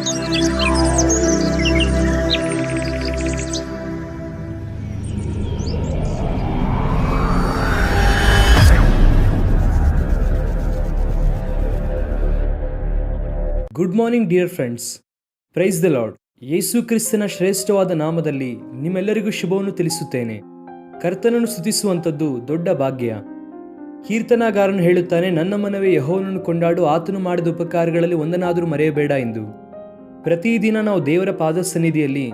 Good morning dear friends, praise the lord. Yesu ಕ್ರಿಸ್ತನ ಶ್ರೇಷ್ಠವಾದ ನಾಮದಲ್ಲಿ ನಿಮ್ಮೆಲ್ಲರಿಗೂ ಶುಭವನ್ನು ತಿಳಿಸುತ್ತೇನೆ. ಕರ್ತನನ್ನು ಸ್ತುತಿಸುವಂಥದ್ದು ದೊಡ್ಡ ಭಾಗ್ಯ. ಕೀರ್ತನಾಗಾರನು ಹೇಳುತ್ತಾನೆ, ನನ್ನ ಮನವೇ ಯೆಹೋವನನ್ನು ಕೊಂಡಾಡು, ಆತನು ಮಾಡಿದ ಉಪಕಾರಗಳಲ್ಲಿ ಒಂದನ್ನಾದರೂ ಮರೆಯಬೇಡ ಎಂದು. ಪ್ರತಿದಿನ ನಾವು ದೇವರ ಪಾದ ಸನ್ನಿಧಿಯಲ್ಲಿ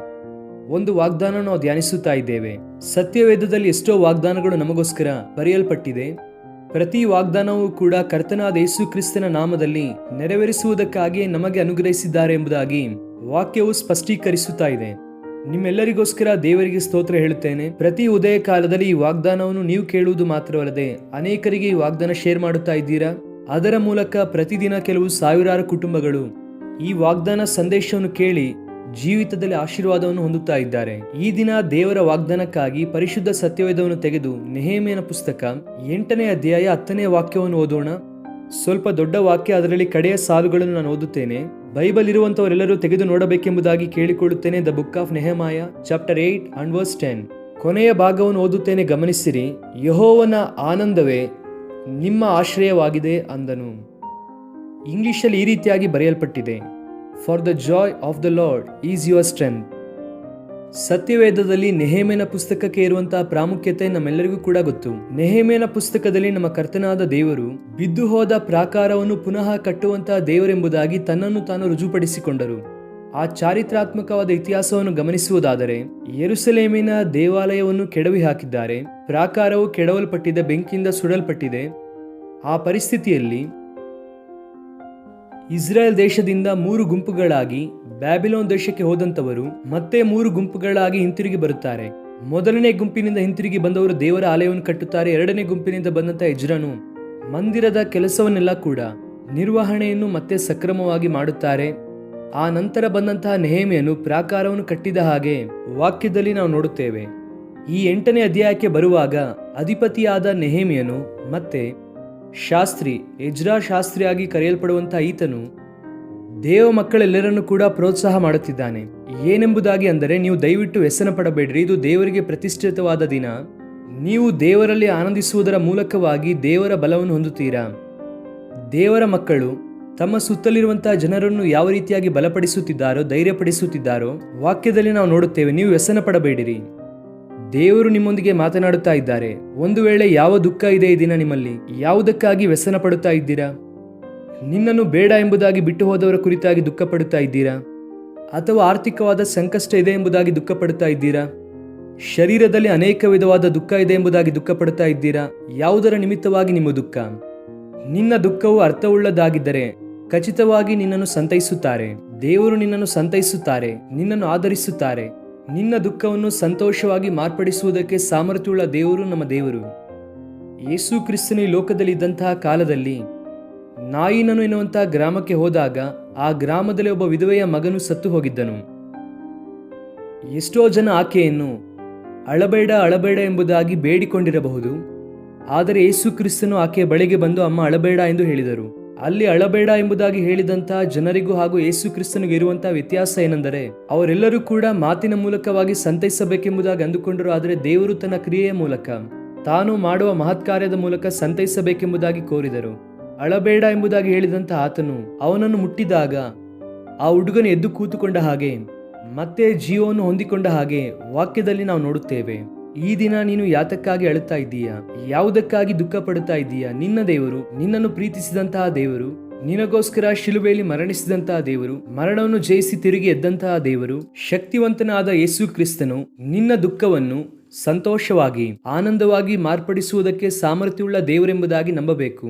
ಒಂದು ವಾಗ್ದಾನ ನಾವು ಧ್ಯಾನಿಸುತ್ತಾ ಇದ್ದೇವೆ. ಸತ್ಯವೇದದಲ್ಲಿ ಎಷ್ಟೋ ವಾಗ್ದಾನಗಳು ನಮಗೋಸ್ಕರ ಬರೆಯಲ್ಪಟ್ಟಿದೆ. ಪ್ರತಿ ವಾಗ್ದಾನವೂ ಕೂಡ ಕರ್ತನಾದ ಯೇಸು ಕ್ರಿಸ್ತನ ನಾಮದಲ್ಲಿ ನೆರವೇರಿಸುವುದಕ್ಕಾಗಿ ನಮಗೆ ಅನುಗ್ರಹಿಸಿದ್ದಾರೆ ಎಂಬುದಾಗಿ ವಾಕ್ಯವು ಸ್ಪಷ್ಟೀಕರಿಸುತ್ತಾ ಇದೆ. ನಿಮ್ಮೆಲ್ಲರಿಗೋಸ್ಕರ ದೇವರಿಗೆ ಸ್ತೋತ್ರ ಹೇಳುತ್ತೇನೆ. ಪ್ರತಿ ಉದಯ ಕಾಲದಲ್ಲಿ ಈ ವಾಗ್ದಾನವನ್ನು ನೀವು ಕೇಳುವುದು ಮಾತ್ರವಲ್ಲದೆ ಅನೇಕರಿಗೆ ಈ ವಾಗ್ದಾನ ಶೇರ್ ಮಾಡುತ್ತಾ ಇದ್ದೀರಾ. ಅದರ ಮೂಲಕ ಪ್ರತಿದಿನ ಕೆಲವು ಸಾವಿರಾರು ಕುಟುಂಬಗಳು ಈ ವಾಗ್ದಾನ ಸಂದೇಶವನ್ನು ಕೇಳಿ ಜೀವಿತದಲ್ಲಿ ಆಶೀರ್ವಾದವನ್ನು ಹೊಂದುತ್ತಾ ಇದ್ದಾರೆ. ಈ ದಿನ ದೇವರ ವಾಗ್ದಾನಕ್ಕಾಗಿ ಪರಿಶುದ್ಧ ಸತ್ಯವೇದವನ್ನು ತೆಗೆದು ನೆಹೆಮೀಯನ ಪುಸ್ತಕ 8ನೇ ಅಧ್ಯಾಯ 10ನೇ ವಾಕ್ಯವನ್ನು ಓದೋಣ. ಸ್ವಲ್ಪ ದೊಡ್ಡ ವಾಕ್ಯ, ಅದರಲ್ಲಿ ಕಡೆಯ ಸಾಲುಗಳನ್ನು ನಾನು ಓದುತ್ತೇನೆ. ಬೈಬಲ್ ಇರುವಂತವರೆಲ್ಲರೂ ತೆಗೆದು ನೋಡಬೇಕೆಂಬುದಾಗಿ ಕೇಳಿಕೊಳ್ಳುತ್ತೇನೆ. The book of Nehemiah chapter 8 and verse 10. ಕೊನೆಯ ಭಾಗವನ್ನು ಓದುತ್ತೇನೆ, ಗಮನಿಸಿರಿ. ಯೆಹೋವನ ಆನಂದವೇ ನಿಮ್ಮ ಆಶ್ರಯವಾಗಿದೆ ಅಂದನು. ಇಂಗ್ಲಿಷಲ್ಲಿ ಈ ರೀತಿಯಾಗಿ ಬರೆಯಲ್ಪಟ್ಟಿದೆ, for the joy of the lord is your strength. ಸತ್ಯವೇದದಲ್ಲಿ ನೆಹೆಮೀಯನ ಪುಸ್ತಕಕ್ಕೆ ಇರುವಂತಹ ಪ್ರಾಮುಖ್ಯತೆ ನಮ್ಮೆಲ್ಲರಿಗೂ ಕೂಡ ಗೊತ್ತು. ನೆಹೆಮೀಯನ ಪುಸ್ತಕದಲ್ಲಿ ನಮ್ಮ ಕರ್ತನಾದ ದೇವರು ಬಿದ್ದು ಹೋದ ಪ್ರಾಕಾರವನ್ನು ಪುನಃ ಕಟ್ಟುವಂತಹ ದೇವರೆಂಬುದಾಗಿ ತನ್ನನ್ನು ತಾನು ರುಜುಪಡಿಸಿಕೊಂಡರು. ಆ ಚಾರಿತ್ರಾತ್ಮಕವಾದ ಇತಿಹಾಸವನ್ನು ಗಮನಿಸುವುದಾದರೆ, ಯೆರೂಸಲೇಮಿನ ದೇವಾಲಯವನ್ನು ಕೆಡವಿ ಹಾಕಿದ್ದಾರೆ. ಪ್ರಾಕಾರವು ಕೆಡವಲ್ಪಟ್ಟಿದೆ, ಬೆಂಕಿಯಿಂದ ಸುಡಲ್ಪಟ್ಟಿದೆ. ಆ ಪರಿಸ್ಥಿತಿಯಲ್ಲಿ ಇಸ್ರಾಯೇಲ್ ದೇಶದಿಂದ 3 ಗುಂಪುಗಳಾಗಿ ಬ್ಯಾಬಿಲೋನ್ ದೇಶಕ್ಕೆ ಹೋದಂತವರು ಮತ್ತೆ 3 ಗುಂಪುಗಳಾಗಿ ಹಿಂತಿರುಗಿ ಬರುತ್ತಾರೆ. ಮೊದಲನೇ ಗುಂಪಿನಿಂದ ಹಿಂತಿರುಗಿ ಬಂದವರು ದೇವರ ಆಲಯವನ್ನು ಕಟ್ಟುತ್ತಾರೆ. 2ನೇ ಗುಂಪಿನಿಂದ ಬಂದಂತ ಎಜ್ರನು ಮಂದಿರದ ಕೆಲಸವನ್ನೆಲ್ಲ ಕೂಡ ನಿರ್ವಹಣೆಯನ್ನು ಮತ್ತೆ ಸಕ್ರಮವಾಗಿ ಮಾಡುತ್ತಾರೆ. ಆ ನಂತರ ಬಂದಂತಹ ನೆಹೆಮೀಯನು ಪ್ರಾಕಾರವನ್ನು ಕಟ್ಟಿದ ಹಾಗೆ ವಾಕ್ಯದಲ್ಲಿ ನಾವು ನೋಡುತ್ತೇವೆ. ಈ 8ನೇ ಅಧ್ಯಾಯಕ್ಕೆ ಬರುವಾಗ ಅಧಿಪತಿಯಾದ ನೆಹೆಮೀಯನು ಮತ್ತೆ ಶಾಸ್ತ್ರಿ ಎಜ್ರಾ ಶಾಸ್ತ್ರಿಯಾಗಿ ಕರೆಯಲ್ಪಡುವಂತಹ ಈತನು ದೇವ ಮಕ್ಕಳೆಲ್ಲರನ್ನು ಕೂಡ ಪ್ರೋತ್ಸಾಹ ಮಾಡುತ್ತಿದ್ದಾನೆ. ಏನೆಂಬುದಾಗಿ ಅಂದರೆ, ನೀವು ದಯವಿಟ್ಟು ವ್ಯಸನ ಪಡಬೇಡ್ರಿ, ಇದು ದೇವರಿಗೆ ಪ್ರತಿಷ್ಠಿತವಾದ ದಿನ. ನೀವು ದೇವರಲ್ಲಿ ಆನಂದಿಸುವುದರ ಮೂಲಕವಾಗಿ ದೇವರ ಬಲವನ್ನು ಹೊಂದುತ್ತೀರಾ. ದೇವರ ಮಕ್ಕಳು ತಮ್ಮ ಸುತ್ತಲಿರುವಂತಹ ಜನರನ್ನು ಯಾವ ರೀತಿಯಾಗಿ ಬಲಪಡಿಸುತ್ತಿದ್ದಾರೋ, ಧೈರ್ಯಪಡಿಸುತ್ತಿದ್ದಾರೋ ವಾಕ್ಯದಲ್ಲಿ ನಾವು ನೋಡುತ್ತೇವೆ. ನೀವು ವ್ಯಸನ ಪಡಬೇಡಿರಿ, ದೇವರು ನಿಮ್ಮೊಂದಿಗೆ ಮಾತನಾಡುತ್ತಾ ಇದ್ದಾರೆ. ಒಂದು ವೇಳೆ ಯಾವ ದುಃಖ ಇದೆ ಈ ದಿನ ನಿಮ್ಮಲ್ಲಿ, ಯಾವುದಕ್ಕಾಗಿ ವ್ಯಸನ ಪಡುತ್ತಾ ಇದ್ದೀರಾ? ನಿನ್ನನ್ನು ಬೇಡ ಎಂಬುದಾಗಿ ಬಿಟ್ಟು ಹೋದವರ ಕುರಿತಾಗಿ ದುಃಖ ಪಡುತ್ತಾ ಇದ್ದೀರಾ? ಅಥವಾ ಆರ್ಥಿಕವಾದ ಸಂಕಷ್ಟ ಇದೆ ಎಂಬುದಾಗಿ ದುಃಖ ಪಡುತ್ತಾ ಇದ್ದೀರಾ? ಶರೀರದಲ್ಲಿ ಅನೇಕ ವಿಧವಾದ ದುಃಖ ಇದೆ ಎಂಬುದಾಗಿ ದುಃಖ ಪಡುತ್ತಾ ಇದ್ದೀರಾ? ಯಾವುದರ ನಿಮಿತ್ತವಾಗಿ ನಿಮ್ಮ ದುಃಖ? ನಿನ್ನ ದುಃಖವು ಅರ್ಥವುಳ್ಳದಾಗಿದ್ದರೆ ಖಚಿತವಾಗಿ ನಿನ್ನನ್ನು ಸಂತೈಸುತ್ತಾರೆ. ದೇವರು ನಿನ್ನನ್ನು ಸಂತೈಸುತ್ತಾರೆ, ನಿನ್ನನ್ನು ಆಧರಿಸುತ್ತಾರೆ. ನಿನ್ನ ದುಃಖವನ್ನು ಸಂತೋಷವಾಗಿ ಮಾರ್ಪಡಿಸುವುದಕ್ಕೆ ಸಾಮರ್ಥ್ಯವುಳ್ಳ ದೇವರು ನಮ್ಮ ದೇವರು. ಯೇಸು ಕ್ರಿಸ್ತನು ಈ ಲೋಕದಲ್ಲಿ ಇದ್ದಂತಹ ಕಾಲದಲ್ಲಿ ನಾಯಿನನು ಎನ್ನುವಂತಹ ಗ್ರಾಮಕ್ಕೆ ಹೋದಾಗ ಆ ಗ್ರಾಮದಲ್ಲಿ ಒಬ್ಬ ವಿಧವೆಯ ಮಗನು ಸತ್ತು ಹೋಗಿದ್ದನು. ಎಷ್ಟೋ ಜನ ಆಕೆಯನ್ನು ಅಳಬೇಡ ಅಳಬೇಡ ಎಂಬುದಾಗಿ ಬೇಡಿಕೊಂಡಿರಬಹುದು. ಆದರೆ ಯೇಸು ಕ್ರಿಸ್ತನು ಆಕೆಯ ಬಳಿಗೆ ಬಂದು, ಅಮ್ಮ ಅಳಬೇಡ ಎಂದು ಹೇಳಿದರು. ಅಲ್ಲಿ ಅಳಬೇಡ ಎಂಬುದಾಗಿ ಹೇಳಿದಂತಹ ಜನರಿಗೂ ಹಾಗೂ ಯೇಸು ಕ್ರಿಸ್ತನಿಗೆ ಇರುವಂತಹ ವ್ಯತ್ಯಾಸ ಏನೆಂದರೆ, ಅವರೆಲ್ಲರೂ ಕೂಡ ಮಾತಿನ ಮೂಲಕವಾಗಿ ಸಂತೈಸಬೇಕೆಂಬುದಾಗಿ ಅಂದುಕೊಂಡರು. ಆದರೆ ದೇವರು ತನ್ನ ಕ್ರಿಯೆಯ ಮೂಲಕ, ತಾನು ಮಾಡುವ ಮಹತ್ ಕಾರ್ಯದ ಮೂಲಕ ಸಂತೈಸಬೇಕೆಂಬುದಾಗಿ ಕೋರಿದರು. ಅಳಬೇಡ ಎಂಬುದಾಗಿ ಹೇಳಿದಂತಹ ಆತನು ಅವನನ್ನು ಮುಟ್ಟಿದಾಗ ಆ ಹುಡುಗನು ಎದ್ದು ಕೂತುಕೊಂಡ ಹಾಗೆ, ಮತ್ತೆ ಜೀವವನ್ನು ಹೊಂದಿಕೊಂಡ ಹಾಗೆ ವಾಕ್ಯದಲ್ಲಿ ನಾವು ನೋಡುತ್ತೇವೆ. ಈ ದಿನ ನೀನು ಯಾತಕ್ಕಾಗಿ ಅಳುತ್ತಾ ಇದ್ದೀಯಾ? ಯಾವುದಕ್ಕಾಗಿ ದುಃಖ ಪಡುತ್ತಾ ಇದ್ದೀಯಾ? ನಿನ್ನ ದೇವರು, ನಿನ್ನನ್ನು ಪ್ರೀತಿಸಿದಂತಹ ದೇವರು, ನಿನಗೋಸ್ಕರ ಶಿಲುಬೆಯಲ್ಲಿ ಮರಣಿಸಿದಂತಹ ದೇವರು, ಮರಣವನ್ನು ಜಯಿಸಿ ತಿರುಗಿ ಎದ್ದಂತಹ ದೇವರು, ಶಕ್ತಿವಂತನಾದ ಯೇಸು ಕ್ರಿಸ್ತನು ನಿನ್ನ ದುಃಖವನ್ನು ಸಂತೋಷವಾಗಿ, ಆನಂದವಾಗಿ ಮಾರ್ಪಡಿಸುವುದಕ್ಕೆ ಸಾಮರ್ಥ್ಯವುಳ್ಳ ದೇವರೆಂಬುದಾಗಿ ನಂಬಬೇಕು.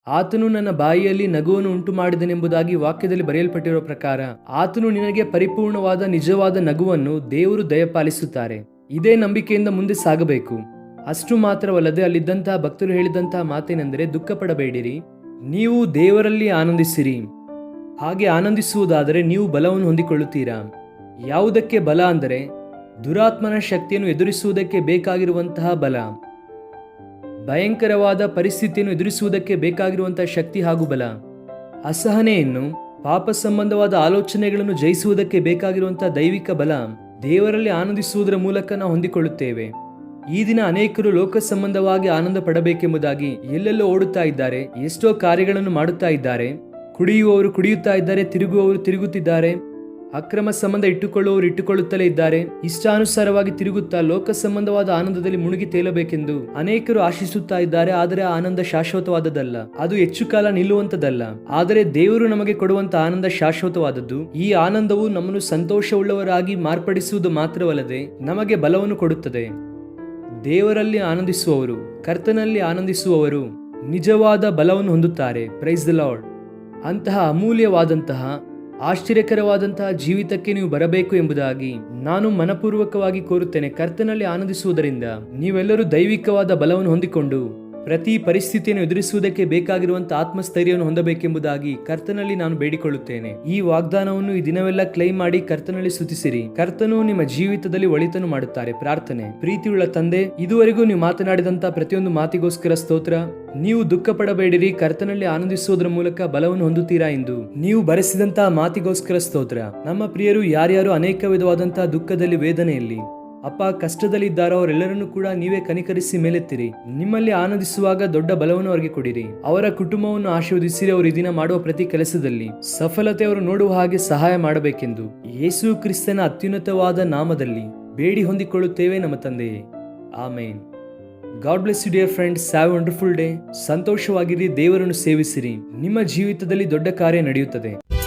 ಆತನು ನನ್ನ ಬಾಯಿಯಲ್ಲಿ ನಗುವನ್ನು ಉಂಟು ಮಾಡಿದನೆಂಬುದಾಗಿ ವಾಕ್ಯದಲ್ಲಿ ಬರೆಯಲ್ಪಟ್ಟಿರುವ ಪ್ರಕಾರ ಆತನು ನಿನಗೆ ಪರಿಪೂರ್ಣವಾದ ನಿಜವಾದ ನಗುವನ್ನು ದೇವರು ದಯಪಾಲಿಸುತ್ತಾರೆ. ಇದೇ ನಂಬಿಕೆಯಿಂದ ಮುಂದೆ ಸಾಗಬೇಕು. ಅಷ್ಟು ಮಾತ್ರವಲ್ಲದೆ ಅಲ್ಲಿದ್ದಂತಹ ಭಕ್ತರು ಹೇಳಿದಂತಹ ಮಾತೇನೆಂದರೆ, ದುಃಖ ಪಡಬೇಡಿರಿ, ನೀವು ದೇವರಲ್ಲಿ ಆನಂದಿಸಿರಿ. ಹಾಗೆ ಆನಂದಿಸುವುದಾದರೆ ನೀವು ಬಲವನ್ನು ಹೊಂದಿಕೊಳ್ಳುತ್ತೀರಾ. ಯಾವುದಕ್ಕೆ ಬಲ ಅಂದರೆ, ದುರಾತ್ಮನ ಶಕ್ತಿಯನ್ನು ಎದುರಿಸುವುದಕ್ಕೆ ಬೇಕಾಗಿರುವಂತಹ ಬಲ, ಭಯಂಕರವಾದ ಪರಿಸ್ಥಿತಿಯನ್ನು ಎದುರಿಸುವುದಕ್ಕೆ ಬೇಕಾಗಿರುವಂತಹ ಶಕ್ತಿ ಹಾಗೂ ಬಲ, ಅಸಹನೆಯನ್ನು ಪಾಪ ಸಂಬಂಧವಾದ ಆಲೋಚನೆಗಳನ್ನು ಜಯಿಸುವುದಕ್ಕೆ ಬೇಕಾಗಿರುವಂತಹ ದೈವಿಕ ಬಲ ದೇವರಲ್ಲಿ ಆನಂದಿಸುವುದರ ಮೂಲಕ ನಾವು ಹೊಂದಿಕೊಳ್ಳುತ್ತೇವೆ. ಈ ದಿನ ಅನೇಕರು ಲೋಕ ಸಂಬಂಧವಾಗಿ ಆನಂದ ಪಡಬೇಕೆಂಬುದಾಗಿ ಎಲ್ಲೆಲ್ಲೋ ಓಡುತ್ತಾ ಇದ್ದಾರೆ, ಎಷ್ಟೋ ಕಾರ್ಯಗಳನ್ನು ಮಾಡುತ್ತಾ ಇದ್ದಾರೆ. ಕುಡಿಯುವವರು ಕುಡಿಯುತ್ತಾ ಇದ್ದಾರೆ, ತಿರುಗುವವರು ತಿರುಗುತ್ತಿದ್ದಾರೆ, ಅಕ್ರಮ ಸಂಬಂಧ ಇಟ್ಟುಕೊಳ್ಳುವವರು ಇಟ್ಟುಕೊಳ್ಳುತ್ತಲೇ ಇದ್ದಾರೆ. ಇಷ್ಟಾನುಸಾರವಾಗಿ ತಿರುಗುತ್ತಾ ಲೋಕ ಸಂಬಂಧವಾದ ಆನಂದದಲ್ಲಿ ಮುಳುಗಿ ತೇಲಬೇಕೆಂದು ಅನೇಕರು ಆಶಿಸುತ್ತಾ ಇದ್ದಾರೆ. ಆದರೆ ಆ ಆನಂದ ಶಾಶ್ವತವಾದದ್ದಲ್ಲ, ಅದು ಹೆಚ್ಚು ಕಾಲ ನಿಲ್ಲುವಂತದ್ದಲ್ಲ. ಆದರೆ ದೇವರು ನಮಗೆ ಕೊಡುವಂತ ಆನಂದ ಶಾಶ್ವತವಾದದ್ದು. ಈ ಆನಂದವು ನಮ್ಮನ್ನು ಸಂತೋಷವುಳ್ಳವರಾಗಿ ಮಾರ್ಪಡಿಸುವುದು ಮಾತ್ರವಲ್ಲದೆ ನಮಗೆ ಬಲವನ್ನು ಕೊಡುತ್ತದೆ. ದೇವರಲ್ಲಿ ಆನಂದಿಸುವವರು, ಕರ್ತನಲ್ಲಿ ಆನಂದಿಸುವವರು ನಿಜವಾದ ಬಲವನ್ನು ಹೊಂದುತ್ತಾರೆ. Price the lord. ಅಂತಹ ಅಮೂಲ್ಯವಾದಂತಹ ಆಶ್ಚರ್ಯಕರವಾದಂತಹ ಜೀವಿತಕ್ಕೆ ನೀವು ಬರಬೇಕು ಎಂಬುದಾಗಿ ನಾನು ಮನಪೂರ್ವಕವಾಗಿ ಕೋರುತ್ತೇನೆ. ಕರ್ತನಲ್ಲಿ ಆನಂದಿಸುವುದರಿಂದ ನೀವೆಲ್ಲರೂ ದೈವಿಕವಾದ ಬಲವನ್ನು ಹೊಂದಿಕೊಂಡು ಪ್ರತಿ ಪರಿಸ್ಥಿತಿಯನ್ನು ಎದುರಿಸುವುದಕ್ಕೆ ಬೇಕಾಗಿರುವಂತಹ ಆತ್ಮಸ್ಥೈರ್ಯವನ್ನು ಹೊಂದಬೇಕೆಂಬುದಾಗಿ ಕರ್ತನಲ್ಲಿ ನಾನು ಬೇಡಿಕೊಳ್ಳುತ್ತೇನೆ. ಈ ವಾಗ್ದಾನವನ್ನು ಈ ದಿನವೆಲ್ಲ ಕ್ಲೈಮ್ ಮಾಡಿ ಕರ್ತನಲ್ಲಿ ಸ್ತುತಿಸಿರಿ. ಕರ್ತನು ನಿಮ್ಮ ಜೀವಿತದಲ್ಲಿ ಒಳಿತನ್ನು ಮಾಡುತ್ತಾರೆ. ಪ್ರಾರ್ಥನೆ. ಪ್ರೀತಿಯುಳ್ಳ ತಂದೆ, ಇದುವರೆಗೂ ನೀವು ಮಾತನಾಡಿದಂತಹ ಪ್ರತಿಯೊಂದು ಮಾತಿಗೋಸ್ಕರ ಸ್ತೋತ್ರ. ನೀವು ದುಃಖ ಪಡಬೇಡಿರಿ, ಕರ್ತನಲ್ಲಿ ಆನಂದಿಸುವುದರ ಮೂಲಕ ಬಲವನ್ನು ಹೊಂದುತ್ತೀರಾ ಎಂದು ನೀವು ಬರೆಸಿದಂತಹ ಮಾತಿಗೋಸ್ಕರ ಸ್ತೋತ್ರ. ನಮ್ಮ ಪ್ರಿಯರು ಯಾರ್ಯಾರು ಅನೇಕ ವಿಧವಾದಂತಹ ದುಃಖದಲ್ಲಿ, ವೇದನೆಯಲ್ಲಿ, ಅಪ್ಪ, ಕಷ್ಟದಲ್ಲಿದ್ದಾರೋ ಅವರೆಲ್ಲರನ್ನು ಕೂಡ ನೀವೇ ಕನಿಕರಿಸಿ ಮೇಲೆತ್ತಿರಿ. ನಿಮ್ಮಲ್ಲಿ ಆನಂದಿಸುವಾಗ ದೊಡ್ಡ ಬಲವನ್ನು ಅವರಿಗೆ ಕೊಡಿರಿ. ಅವರ ಕುಟುಂಬವನ್ನು ಆಶೀರ್ವದಿಸಿರಿ. ಅವರು ಈ ದಿನ ಮಾಡುವ ಪ್ರತಿ ಕೆಲಸದಲ್ಲಿ ಸಫಲತೆ ಅವರು ನೋಡುವ ಹಾಗೆ ಸಹಾಯ ಮಾಡಬೇಕೆಂದು ಯೇಸು ಕ್ರಿಸ್ತನ ಅತ್ಯುನ್ನತವಾದ ನಾಮದಲ್ಲಿ ಬೇಡಿ ಹೊಂದಿಕೊಳ್ಳುತ್ತೇವೆ ನಮ್ಮ ತಂದೆಯೇ. ಆಮೇನ್. God bless you dear friends. Have wonderful day. ಸಂತೋಷವಾಗಿರಿ, ದೇವರನ್ನು ಸೇವಿಸಿರಿ. ನಿಮ್ಮ ಜೀವಿತದಲ್ಲಿ ದೊಡ್ಡ ಕಾರ್ಯ ನಡೆಯುತ್ತದೆ.